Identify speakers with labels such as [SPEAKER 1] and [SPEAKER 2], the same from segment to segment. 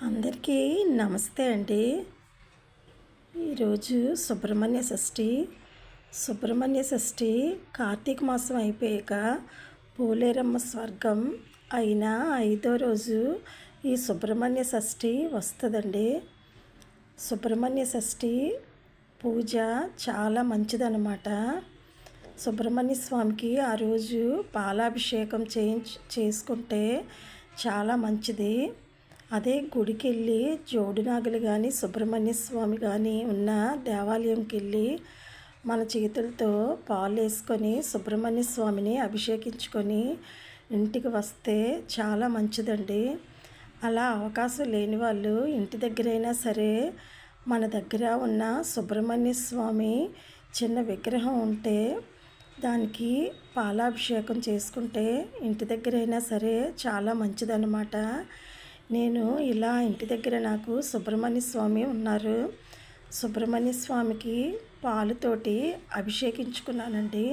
[SPEAKER 1] అందరికీ నమస్తే అండి. ఈరోజు సుబ్రహ్మణ్య షష్ఠి కార్తీక మాసం అయిపోయాక పోలేరమ్మ స్వర్గం అయిన 5వ రోజు ఈ సుబ్రహ్మణ్య షష్ఠి వస్తుందండి. సుబ్రహ్మణ్య షష్ఠి పూజ చాలా మంచిదన్నమాట. సుబ్రహ్మణ్య స్వామికి ఆ రోజు పాలాభిషేకం చేసుకుంటే చాలా మంచిది. అదే గుడికి వెళ్ళి జోడునాగులు కానీ సుబ్రహ్మణ్య స్వామి కానీ ఉన్న దేవాలయంకి వెళ్ళి మన చేతులతో పాలు వేసుకొని సుబ్రహ్మణ్య స్వామిని అభిషేకించుకొని ఇంటికి వస్తే చాలా మంచిదండి. అలా అవకాశం లేని వాళ్ళు ఇంటి దగ్గరైనా సరే మన దగ్గర ఉన్న సుబ్రహ్మణ్య స్వామి చిన్న విగ్రహం ఉంటే దానికి పాలాభిషేకం చేసుకుంటే ఇంటి దగ్గరైనా సరే చాలా మంచిదన్నమాట. నేను ఇలా ఇంటి దగ్గర నాకు సుబ్రహ్మణ్య స్వామి ఉన్నారు. సుబ్రహ్మణ్య స్వామికి పాలుతోటి అభిషేకించుకున్నానండి.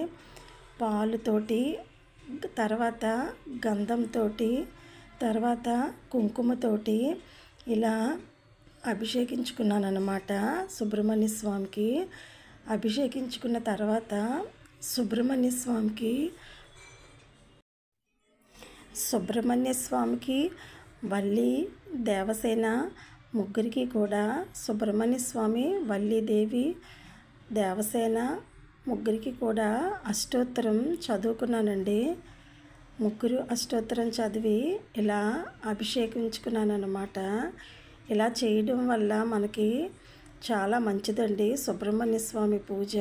[SPEAKER 1] పాలుతోటి, తర్వాత గంధంతో, తర్వాత కుంకుమతోటి ఇలా అభిషేకించుకున్నాను అన్నమాట. సుబ్రహ్మణ్య స్వామికి అభిషేకించుకున్న తర్వాత సుబ్రహ్మణ్య స్వామికి వల్లి దేవసేన ముగ్గురికి కూడా సుబ్రహ్మణ్య స్వామి, వల్లీదేవి, దేవసేన ముగ్గురికి కూడా అష్టోత్తరం చదువుకున్నానండి. ముగ్గురు అష్టోత్తరం చదివి ఇలా అభిషేకించుకున్నాను అన్నమాట. ఇలా చేయడం వల్ల మనకి చాలా మంచిదండి సుబ్రహ్మణ్య స్వామి పూజ.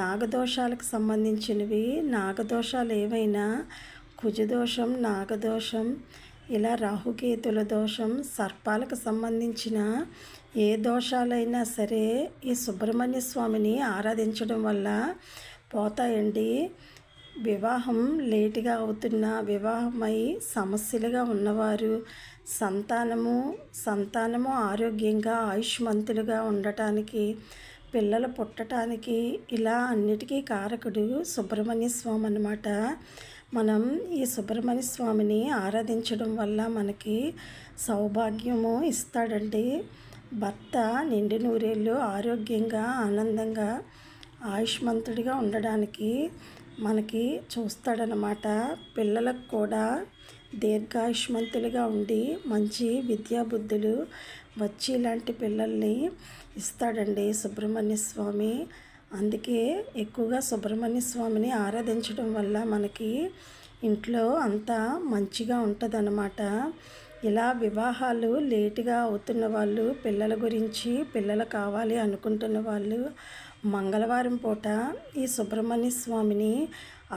[SPEAKER 1] నాగదోషాలకు సంబంధించినవి, నాగదోషాలు ఏవైనా కుజదోషం, నాగదోషం, ఇలా రాహుకేతుల దోషం, సర్పాలకు సంబంధించిన ఏ దోషాలైనా సరే ఈ సుబ్రహ్మణ్య స్వామిని ఆరాధించడం వల్ల పోతాయండి. వివాహం లేటుగా అవుతున్న, వివాహమై సమస్యలుగా ఉన్నవారు, సంతానము ఆరోగ్యంగా ఆయుష్మంతులుగా ఉండటానికి, పిల్లలు పుట్టడానికి, ఇలా అన్నిటికీ కారకుడు సుబ్రహ్మణ్య స్వామి అన్నమాట. మనం ఈ సుబ్రహ్మణ్య స్వామిని ఆరాధించడం వల్ల మనకి సౌభాగ్యము ఇస్తాడండి. భర్త నిండు నూరేళ్ళు ఆరోగ్యంగా, ఆనందంగా, ఆయుష్మంతుడిగా ఉండడానికి మనకి చూస్తాడనమాట. పిల్లలకు కూడా దీర్ఘాయుష్మంతులుగా ఉండి మంచి విద్యాబుద్ధులు వచ్చి ఇలాంటి పిల్లల్ని ఇస్తాడండి సుబ్రహ్మణ్య స్వామి. అందుకే ఎక్కువగా సుబ్రహ్మణ్య స్వామిని ఆరాధించడం వల్ల మనకి ఇంట్లో అంతా మంచిగా ఉంటుందన్నమాట. ఇలా వివాహాలు లేటుగా అవుతున్న వాళ్ళు, పిల్లలు కావాలి అనుకుంటున్న వాళ్ళు మంగళవారం పూట ఈ సుబ్రహ్మణ్య స్వామిని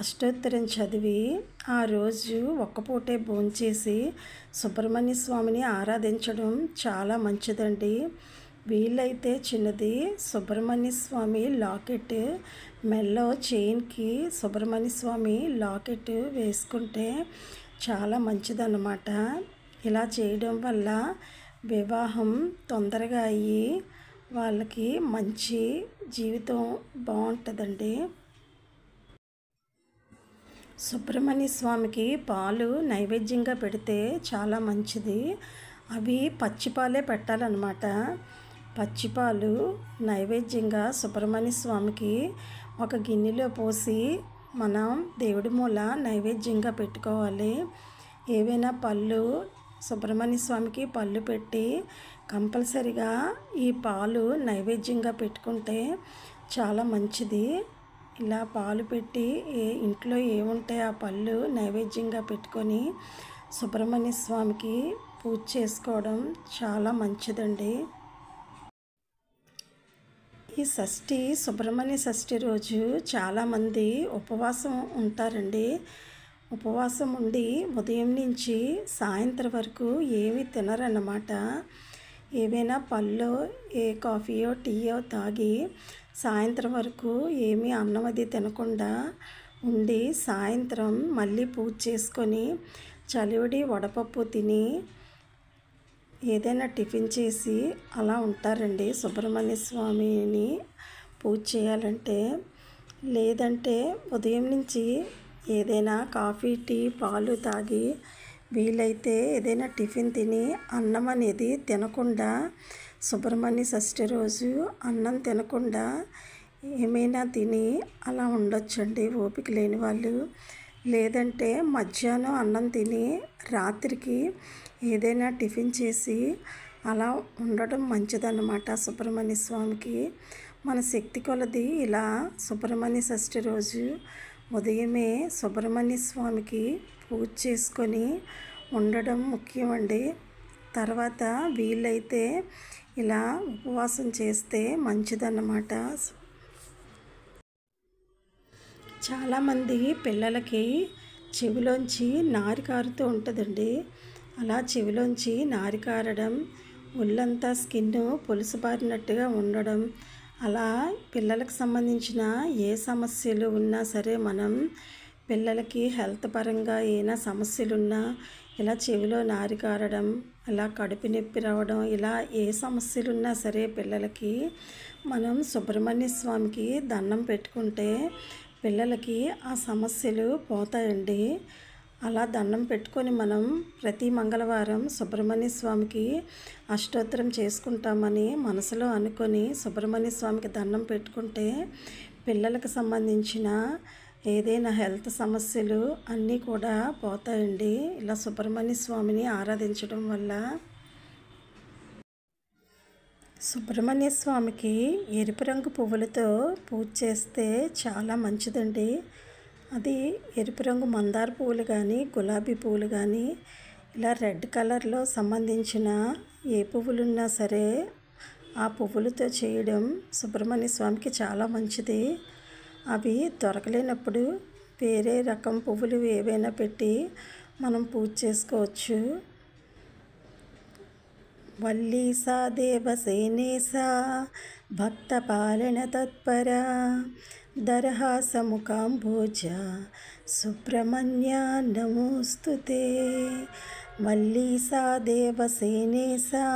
[SPEAKER 1] అష్టోత్తరం చదివి ఆ రోజు ఒక్కపూటే భోంచేసి సుబ్రహ్మణ్య స్వామిని ఆరాధించడం చాలా మంచిదండి. వీలైతే చిన్నది సుబ్రహ్మణ్య స్వామి లాకెట్, మెల్లో చైన్కి సుబ్రహ్మణ్య స్వామి లాకెట్ వేసుకుంటే చాలా మంచిదన్నమాట. ఇలా చేయడం వల్ల వివాహం తొందరగా అయ్యి వాళ్ళకి మంచి జీవితం బాగుంటుందండి. సుబ్రహ్మణ్య స్వామికి పాలు నైవేద్యంగా పెడితే చాలా మంచిది. అవి పచ్చిపాలే పెట్టాలన్నమాట. పచ్చిపాలు నైవేద్యంగా సుబ్రహ్మణ్య స్వామికి ఒక గిన్నెలో పోసి మనం దేవుడి మూల నైవేద్యంగా పెట్టుకోవాలి. ఏవైనా పళ్ళు, సుబ్రహ్మణ్య స్వామికి పళ్ళు పెట్టి కంపల్సరిగా ఈ పాలు నైవేద్యంగా పెట్టుకుంటే చాలా మంచిది. ఇలా పాలు పెట్టి ఇంట్లో ఏముంటే ఆ పళ్ళు నైవేద్యంగా పెట్టుకొని సుబ్రహ్మణ్య స్వామికి పూజ చేసుకోవడం చాలా మంచిదండి. ఈ సుబ్రహ్మణ్య షష్ఠి రోజు చాలామంది ఉపవాసం ఉంటారండి. ఉపవాసం ఉండి ఉదయం నుంచి సాయంత్రం వరకు ఏమీ తినరన్నమాట. ఏవైనా పళ్ళు, కాఫీయో టీయో తాగి సాయంత్రం వరకు ఏమీ అన్నం అది తినకుండా ఉండి సాయంత్రం మళ్ళీ పూజ చేసుకొని చలివిడి వడపప్పు తిని ఏదైనా టిఫిన్ చేసి అలా ఉంటారండి. సుబ్రహ్మణ్య స్వామిని పూజ చేయాలంటే, లేదంటే ఉదయం నుంచి ఏదైనా కాఫీ, టీ, పాలు తాగి వీలైతే ఏదైనా టిఫిన్ తిని అన్నం అనేది తినకుండా సుబ్రహ్మణ్య షష్ఠి రోజు అన్నం తినకుండా ఏమైనా తిని అలా ఉండొచ్చండి ఓపిక లేని వాళ్ళు. లేదంటే మధ్యాహ్నం అన్నం తిని రాత్రికి ఏదైనా టిఫిన్ చేసి అలా ఉండడం మంచిదన్నమాట సుబ్రహ్మణ్య స్వామికి. మన శక్తి కొలది ఇలా సుబ్రహ్మణ్య షష్ఠి రోజు ఉదయమే సుబ్రహ్మణ్య స్వామికి పూజ చేసుకొని ఉండడం ముఖ్యమండి. తర్వాత వీలైతే ఇలా ఉపవాసం చేస్తే మంచిదన్నమాట. చాలామంది పిల్లలకి చెవిలోంచి నారి కారుతూ ఉంటుందండి. అలా చెవిలోంచి నారి కారడం, ఒళ్ళంతా స్కిన్ పులుసుబారినట్టుగా ఉండడం, అలా పిల్లలకు సంబంధించిన ఏ సమస్యలు ఉన్నా సరే మనం పిల్లలకి హెల్త్ పరంగా ఏమైనా సమస్యలున్నా ఇలా చెవిలో నారి కారడం, ఇలా కడుపు నొప్పి రావడం, ఇలా ఏ సమస్యలున్నా సరే పిల్లలకి మనం సుబ్రహ్మణ్య స్వామికి దండం పెట్టుకుంటే పిల్లలకి ఆ సమస్యలు పోతాయండి. అలా దండం పెట్టుకొని మనం ప్రతి మంగళవారం సుబ్రహ్మణ్య స్వామికి అష్టోత్తరం చేసుకుంటామని మనసులో అనుకొని సుబ్రహ్మణ్య స్వామికి దండం పెట్టుకుంటే పిల్లలకు సంబంధించిన ఏదైనా హెల్త్ సమస్యలు అన్నీ కూడా పోతాయండి ఇలా సుబ్రహ్మణ్య స్వామిని ఆరాధించడం వల్ల. సుబ్రహ్మణ్య స్వామికి ఎరుపు రంగు పువ్వులతో పూజ చేస్తే చాలా మంచిదండి. అది ఎరుపు రంగు మందార పువ్వులు కానీ గులాబీ పువ్వులు కానీ ఇలా రెడ్ కలర్లో సంబంధించిన ఏ పువ్వులున్నా సరే ఆ పువ్వులతో చేయడం సుబ్రహ్మణ్య స్వామికి చాలా మంచిది. అవి దొరకలేనప్పుడు వేరే రకం పువ్వులు ఏవైనా పెట్టి మనం పూజ చేసుకోవచ్చు. వల్లీసా దేవసేనేసా భక్త పాలన తత్పర దరహాసముఖాంభోజ సుబ్రహ్మణ్య నమోస్తుతే. వల్లీసా దేవసేనేసా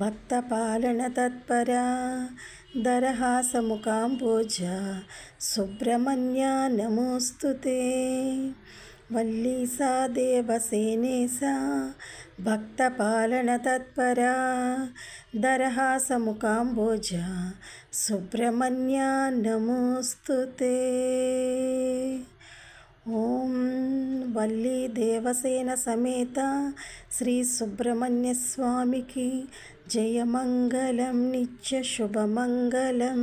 [SPEAKER 1] భక్త పాలన తత్పర దరహాసముఖాంభోజ సుబ్రహ్మణ్య నమోస్తుతే. వల్లీసా దేవసేనేసా భక్త పాలన తత్పర దరహాసముఖాంభోజ సుబ్రహ్మణ్య నమోస్తుతే. ఓం వల్లీ దేవసేన సమేత శ్రీ సుబ్రహ్మణ్య స్వామికి జయమంగళం నిత్య శుభమంగళం.